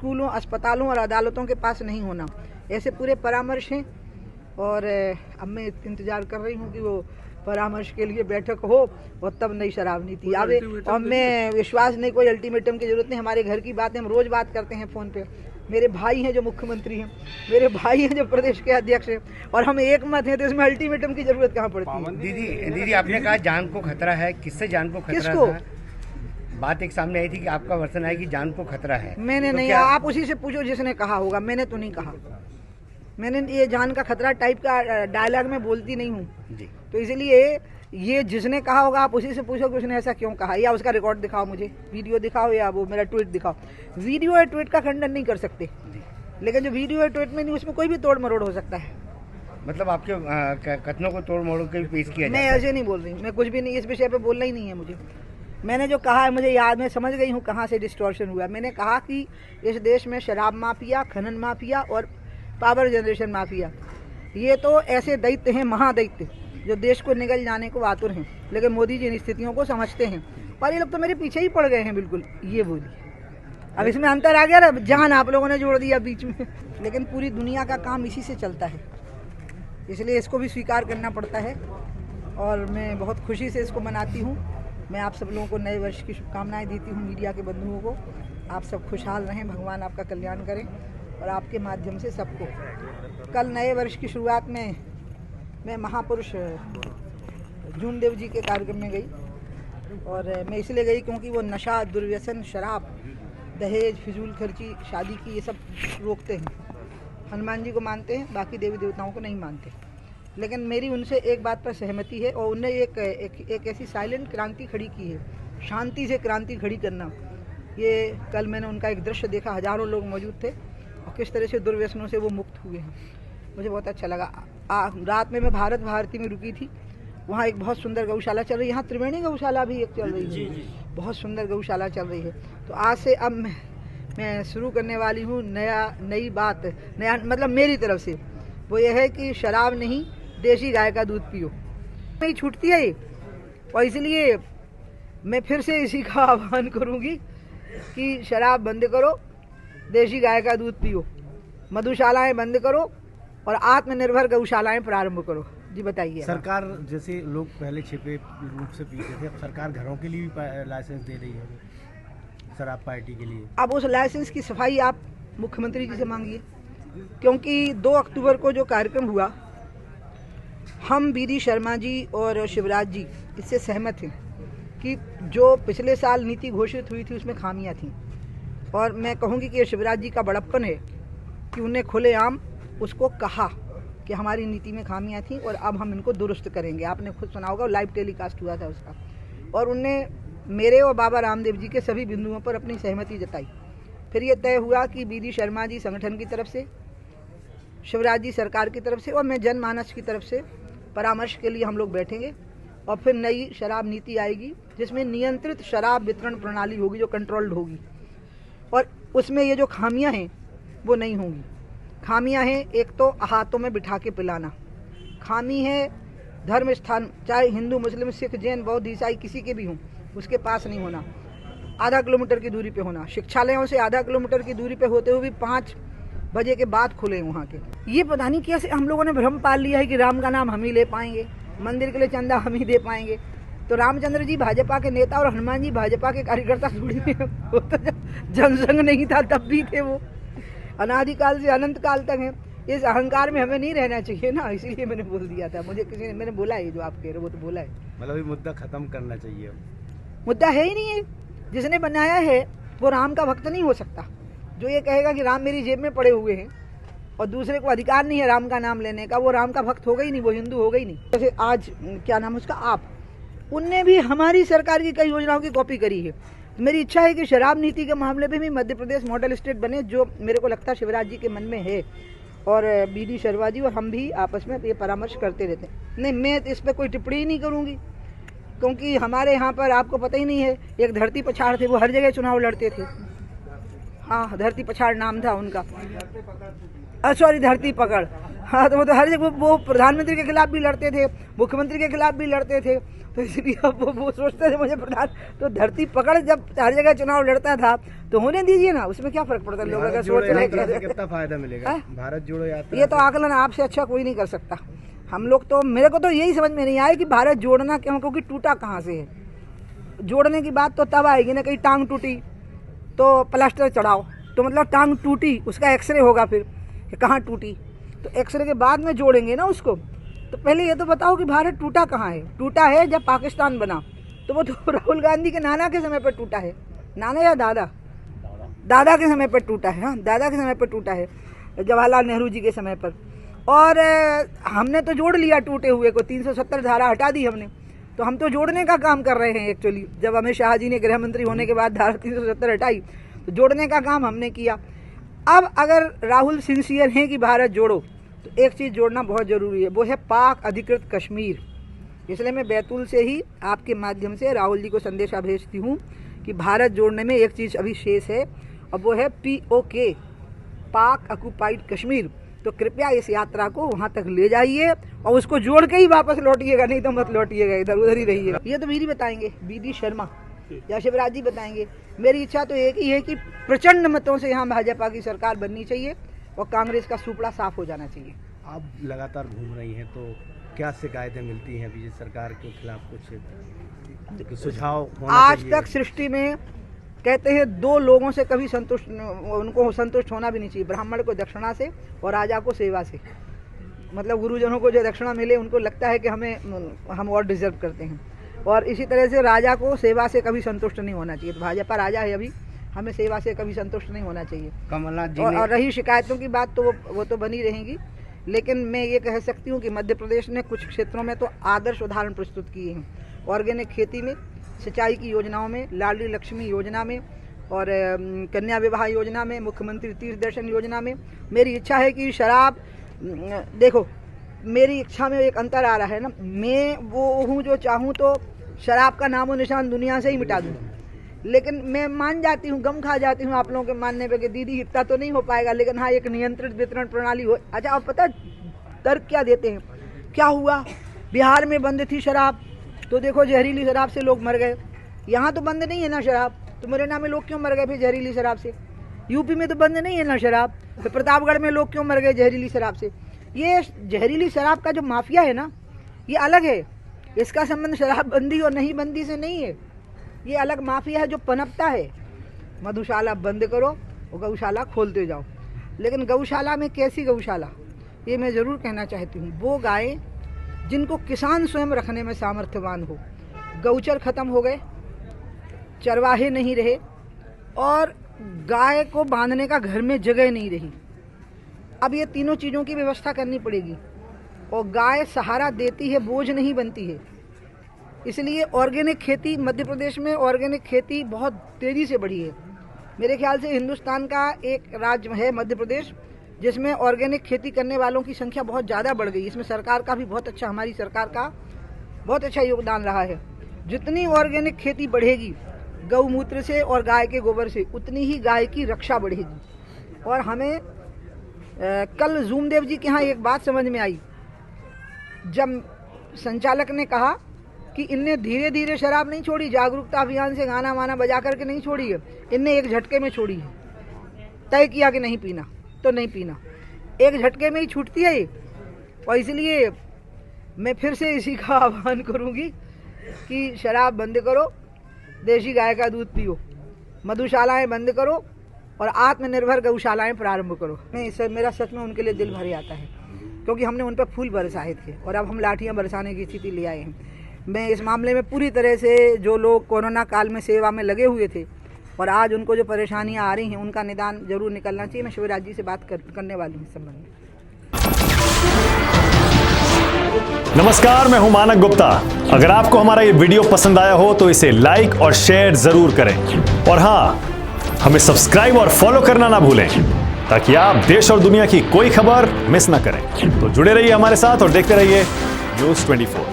स्कूलों, अस्पतालों और अदालतों के पास नहीं होना। ऐसे पूरे परामर्श हैं और अब मैं इंतजार कर रही हूँ कि वो परामर्श के लिए बैठक हो और तब नई शराब नीति आवे। और मैं विश्वास नहीं, कोई अल्टीमेटम की जरूरत नहीं। हमारे घर की बात है, हम रोज बात करते हैं फोन पे। मेरे भाई हैं जो मुख्यमंत्री हैं, मेरे भाई हैं जो प्रदेश के अध्यक्ष हैं, और हम एक मत हैं, तो इसमें अल्टीमेटम की जरूरत कहाँ पड़ती है? दीदी आपने कहा जान को खतरा है, किससे जान को खतरा किसको? था? बात एक सामने आई थी कि आपका वर्षन है कि जान को खतरा है। मैंने तो नहीं, आप उसी से पूछो जिसने कहा होगा, मैंने तो नहीं कहा। मैंने ये जान का खतरा टाइप का डायलॉग में बोलती नहीं हूँ जी। तो इसलिए ये जिसने कहा होगा आप उसी से पूछो कि उसने ऐसा क्यों कहा, या उसका रिकॉर्ड दिखाओ, मुझे वीडियो दिखाओ या वो मेरा ट्वीट दिखाओ। वीडियो या ट्वीट का खंडन नहीं कर सकते, लेकिन जो वीडियो या ट्वीट में नहीं, उसमें कोई भी तोड़ मरोड़ हो सकता है। मतलब आपके कथनों को तोड़ मोड़ के पेश किया मैं ऐसे नहीं बोल रही, मैं कुछ भी नहीं, इस विषय पे बोलना ही नहीं है मुझे। मैंने जो कहा है मुझे याद, मैं समझ गई हूँ कहाँ से डिस्टॉर्शन हुआ। मैंने कहा कि इस देश में शराब माफिया, खनन माफिया और पावर जनरेशन माफिया, ये तो ऐसे दैत्य हैं, महादैत्य, जो देश को निगल जाने को आतुर हैं, लेकिन मोदी जी इन स्थितियों को समझते हैं और ये लोग तो मेरे पीछे ही पड़ गए हैं बिल्कुल। ये बोली, अब इसमें अंतर आ गया ना, जान आप लोगों ने जोड़ दिया बीच में। लेकिन पूरी दुनिया का काम इसी से चलता है, इसलिए इसको भी स्वीकार करना पड़ता है और मैं बहुत खुशी से इसको मनाती हूँ। मैं आप सब लोगों को नए वर्ष की शुभकामनाएं देती हूँ, मीडिया के बंधुओं को। आप सब खुशहाल रहें, भगवान आपका कल्याण करें और आपके माध्यम से सबको। कल नए वर्ष की शुरुआत में मैं महापुरुष जूनदेव जी के कार्यक्रम में गई, और मैं इसलिए गई क्योंकि वो नशा, दुर्व्यसन, शराब, दहेज, फिजूल खर्ची, शादी की, ये सब रोकते हैं। हनुमान जी को मानते हैं, बाकी देवी देवताओं को नहीं मानते। लेकिन मेरी उनसे एक बात पर सहमति है, और उनने एक ऐसी साइलेंट क्रांति खड़ी की है, शांति से क्रांति खड़ी करना। ये कल मैंने उनका एक दृश्य देखा, हजारों लोग मौजूद थे और किस तरह से दुर्व्यसनों से वो मुक्त हुए हैं, मुझे बहुत अच्छा लगा। रात में मैं भारत भारती में रुकी थी, वहाँ एक बहुत सुंदर गौशाला चल रही है। यहाँ त्रिवेणी गौशाला भी एक चल रही है, बहुत सुंदर गौशाला चल रही है। तो आज से अब मैं शुरू करने वाली हूँ नई बात, नया मतलब मेरी तरफ से, वो ये है कि शराब नहीं, देसी गाय का दूध पियो। नहीं छूटती है ये, और इसलिए मैं फिर से इसी का आह्वान करूँगी कि शराब बंद करो, देसी गाय का दूध पियो, मधुशालाएं बंद करो और आत्मनिर्भर गौशालाएं प्रारंभ करो। जी बताइए। सरकार, जैसे लोग पहले छिपे रूप से पीते थे, अब सरकार घरों के लिए भी लाइसेंस दे रही है शराब पार्टी के लिए। अब उस लाइसेंस की सफाई आप मुख्यमंत्री जी से मांगिए, क्योंकि 2 अक्टूबर को जो कार्यक्रम हुआ, हम बीडी शर्मा जी और शिवराज जी इससे सहमत हैं कि जो पिछले साल नीति घोषित हुई थी उसमें खामियां थीं, और मैं कहूँगी कि ये शिवराज जी का बड़प्पन है कि उन्हें खुलेआम उसको कहा कि हमारी नीति में खामियां थी और अब हम इनको दुरुस्त करेंगे। आपने खुद सुना होगा, लाइव टेलीकास्ट हुआ था उसका, और उनने मेरे और बाबा रामदेव जी के सभी बिंदुओं पर अपनी सहमति जताई। फिर ये तय हुआ कि बीडी शर्मा जी संगठन की तरफ से, शिवराज जी सरकार की तरफ से और मैं जनमानस की तरफ से परामर्श के लिए हम लोग बैठेंगे, और फिर नई शराब नीति आएगी जिसमें नियंत्रित शराब वितरण प्रणाली होगी, जो कंट्रोल्ड होगी, और उसमें ये जो खामियां हैं वो नहीं होंगी। खामियां हैं, एक तो हाथों में बिठा के पिलाना, खामी है धर्म स्थान, चाहे हिंदू, मुस्लिम, सिख, जैन, बौद्ध, ईसाई किसी के भी हों, उसके पास नहीं होना, आधा किलोमीटर की दूरी पे होना। शिक्षालयों से आधा किलोमीटर की दूरी पे होते हुए भी 5 बजे के बाद खुले वहाँ के। ये पता नहीं कैसे हम लोगों ने भ्रम पाल लिया है कि राम का नाम हम ही ले पाएंगे, मंदिर के लिए चंदा हम ही दे पाएंगे। तो रामचंद्र जी भाजपा के नेता और हनुमान जी भाजपा के कार्यकर्ता थोड़ी हैं, वो तो जब जनसंघ नहीं था तब भी थे, वो अनादिकाल से अनंत काल तक हैं। इस अहंकार में हमें नहीं रहना चाहिए ना, इसीलिए मैंने बोल दिया था। मुझे किसी ने, मैंने बोला है जो आप कह रहे हो वो तो बोला है। मतलब ये मुद्दा खत्म करना चाहिए। मुद्दा है ही नहीं है, जिसने बनाया है वो राम का भक्त नहीं हो सकता। जो ये कहेगा कि राम मेरी जेब में पड़े हुए हैं और दूसरे को अधिकार नहीं है राम का नाम लेने का, वो राम का भक्त होगा ही नहीं, वो हिंदू होगा ही नहीं। जैसे आज क्या नाम है उसका, आप, उनने भी हमारी सरकार की कई योजनाओं की कॉपी करी है। मेरी इच्छा है कि शराब नीति के मामले में भी मध्य प्रदेश मॉडल स्टेट बने, जो मेरे को लगता है शिवराज जी के मन में है, और बीडी शर्मा जी और हम भी आपस में ये परामर्श करते रहते हैं। नहीं, मैं इस पर कोई टिप्पणी ही नहीं करूँगी, क्योंकि हमारे यहाँ पर आपको पता ही नहीं है, एक धरती पछाड़ थे, वो हर जगह चुनाव लड़ते थे। हाँ, धरती पछाड़ नाम था उनका। सॉरी धरती पकड़। हाँ तो वो तो हर जगह वो प्रधानमंत्री के खिलाफ भी लड़ते थे, मुख्यमंत्री के खिलाफ भी लड़ते थे, तो इसलिए अब वो सोचते थे मुझे प्रधान, तो धरती पकड़ जब हर जगह चुनाव लड़ता था तो होने दीजिए ना, उसमें क्या फर्क पड़ता है। लोग अगर सोच रहे हैं कितना फायदा मिलेगा भारत जोड़ो यात्रा, ये तो आकलन आपसे अच्छा कोई नहीं कर सकता। हम लोग तो, मेरे को तो यही समझ में नहीं आया कि भारत जोड़ना क्यों, क्योंकि टूटा कहाँ से है। जोड़ने की बात तो तब आएगी ना, कहीं टांग टूटी तो प्लास्टर चढ़ाओ, तो मतलब टांग टूटी उसका एक्सरे होगा फिर कि कहाँ टूटी, तो एक्सरे के बाद में जोड़ेंगे ना उसको। तो पहले ये तो बताओ कि भारत टूटा कहाँ है। टूटा है जब पाकिस्तान बना, तो वो तो राहुल गांधी के नाना के समय पर टूटा है, नाना या दादा, दादा के समय पर टूटा है। हाँ, दादा के समय पर टूटा है, जवाहरलाल नेहरू जी के समय पर। और हमने तो जोड़ लिया टूटे हुए को, 370 धारा हटा दी हमने, तो हम तो जोड़ने का काम कर रहे हैं एक्चुअली। जब अमित शाह जी ने गृह मंत्री होने के बाद धारा 370 हटाई, तो जोड़ने का काम हमने किया। अब अगर राहुल सिंसियर हैं कि भारत जोड़ो, तो एक चीज़ जोड़ना बहुत ज़रूरी है, वो है पाक अधिकृत कश्मीर। इसलिए मैं बैतूल से ही आपके माध्यम से राहुल जी को संदेशा भेजती हूँ कि भारत जोड़ने में एक चीज़ अभी शेष है, और वो है POK, पाक ऑक्युपाइड कश्मीर। तो कृपया इस यात्रा को वहाँ तक ले जाइए और उसको जोड़ के ही वापस लौटिएगा, नहीं तो मत लौटिएगा, इधर उधर ही रहिएगा। ये तो बीडी बताएंगे, BD शर्मा या शिवराज जी बताएंगे। मेरी इच्छा तो एक ही है कि प्रचंड मतों से यहाँ भाजपा की सरकार बननी चाहिए और कांग्रेस का सुपड़ा साफ हो जाना चाहिए। आप लगातार घूम रही हैं, तो क्या शिकायतें मिलती हैं बीजेपी सरकार के खिलाफ, कुछ सुझाव होना आज चाहिए? तक सृष्टि में कहते हैं 2 लोगों से कभी संतुष्ट, उनको संतुष्ट होना भी नहीं चाहिए, ब्राह्मण को दक्षिणा से और राजा को सेवा से। मतलब गुरुजनों को जो दक्षिणा मिले उनको लगता है कि हम और डिजर्व करते हैं, और इसी तरह से राजा को सेवा से कभी संतुष्ट नहीं होना चाहिए। तो भाजपा राजा है अभी, हमें सेवा से कभी संतुष्ट नहीं होना चाहिए। कमलनाथ जी और रही शिकायतों की बात, तो वो तो बनी रहेंगी, लेकिन मैं ये कह सकती हूँ कि मध्य प्रदेश ने कुछ क्षेत्रों में तो आदर्श उदाहरण प्रस्तुत किए हैं। ऑर्गेनिक खेती में, सिंचाई की योजनाओं में, लाडली लक्ष्मी योजना में, और कन्या विवाह योजना में, मुख्यमंत्री तीर्थ दर्शन योजना में। मेरी इच्छा है कि शराब, देखो मेरी इच्छा में एक अंतर आ रहा है ना, मैं वो हूँ जो चाहूँ तो शराब का नामो निशान दुनिया से ही मिटा दूँ, लेकिन मैं मान जाती हूँ, गम खा जाती हूँ आप लोगों के मानने पे कि दीदी इतना तो नहीं हो पाएगा, लेकिन हाँ एक नियंत्रित वितरण प्रणाली हो। अच्छा, आप पता तर्क क्या देते हैं, क्या हुआ बिहार में बंद थी शराब, तो देखो जहरीली शराब से लोग मर गए। यहाँ तो बंद नहीं है ना शराब, तो मुरैना में लोग क्यों मर गए फिर जहरीली शराब से? यूपी में तो बंद नहीं है ना शराब, तो प्रतापगढ़ में लोग क्यों मर गए जहरीली शराब से? ये जहरीली शराब का जो माफिया है ना, ये अलग है, इसका संबंध शराबबंदी और नहीं बंदी से नहीं है। ये अलग माफिया है जो पनपता है। मधुशाला बंद करो और गौशाला खोलते जाओ, लेकिन गौशाला में कैसी गौशाला, ये मैं ज़रूर कहना चाहती हूँ, वो गायें जिनको किसान स्वयं रखने में सामर्थ्यवान हो। गौचर खत्म हो गए, चरवाहे नहीं रहे, और गाय को बांधने का घर में जगह नहीं रही। अब ये तीनों चीज़ों की व्यवस्था करनी पड़ेगी, और गाय सहारा देती है, बोझ नहीं बनती है। इसलिए ऑर्गेनिक खेती, मध्य प्रदेश में ऑर्गेनिक खेती बहुत तेज़ी से बढ़ी है। मेरे ख्याल से हिंदुस्तान का एक राज्य है मध्य प्रदेश, जिसमें ऑर्गेनिक खेती करने वालों की संख्या बहुत ज़्यादा बढ़ गई। इसमें सरकार का भी बहुत अच्छा, हमारी सरकार का बहुत अच्छा योगदान रहा है। जितनी ऑर्गेनिक खेती बढ़ेगी गौमूत्र से और गाय के गोबर से, उतनी ही गाय की रक्षा बढ़ेगी। और हमें कल जूमदेव जी के यहाँ एक बात समझ में आई, जब संचालक ने कहा कि इनने धीरे धीरे शराब नहीं छोड़ी, जागरूकता अभियान से गाना वाना बजा करके नहीं छोड़ी है, इनने एक झटके में छोड़ी है। तय किया कि नहीं पीना तो नहीं पीना, एक झटके में ही छूटती है ये। और इसलिए मैं फिर से इसी का आह्वान करूंगी कि शराब बंद करो, देशी गाय का दूध पियो, मधुशालाएं बंद करो और आत्मनिर्भर गौशालाएं प्रारंभ करो। मैं इससे, मेरा सच में उनके लिए दिल भर आता है, क्योंकि हमने उन पर फूल बरसाए थे और अब हम लाठियां बरसाने की स्थिति ले आए हैं। मैं इस मामले में पूरी तरह से, जो लोग कोरोना काल में सेवा में लगे हुए थे और आज उनको जो परेशानियां आ रही हैं, उनका निदान जरूर निकलना चाहिए। मैं शिवराज जी से बात करने वाली हूँ इस संबंध में। नमस्कार, मैं हूं मानक गुप्ता। अगर आपको हमारा ये वीडियो पसंद आया हो तो इसे लाइक और शेयर जरूर करें, और हाँ, हमें सब्सक्राइब और फॉलो करना ना भूलें, ताकि आप देश और दुनिया की कोई खबर मिस ना करें। तो जुड़े रहिए हमारे साथ और देखते रहिए न्यूज़ 24।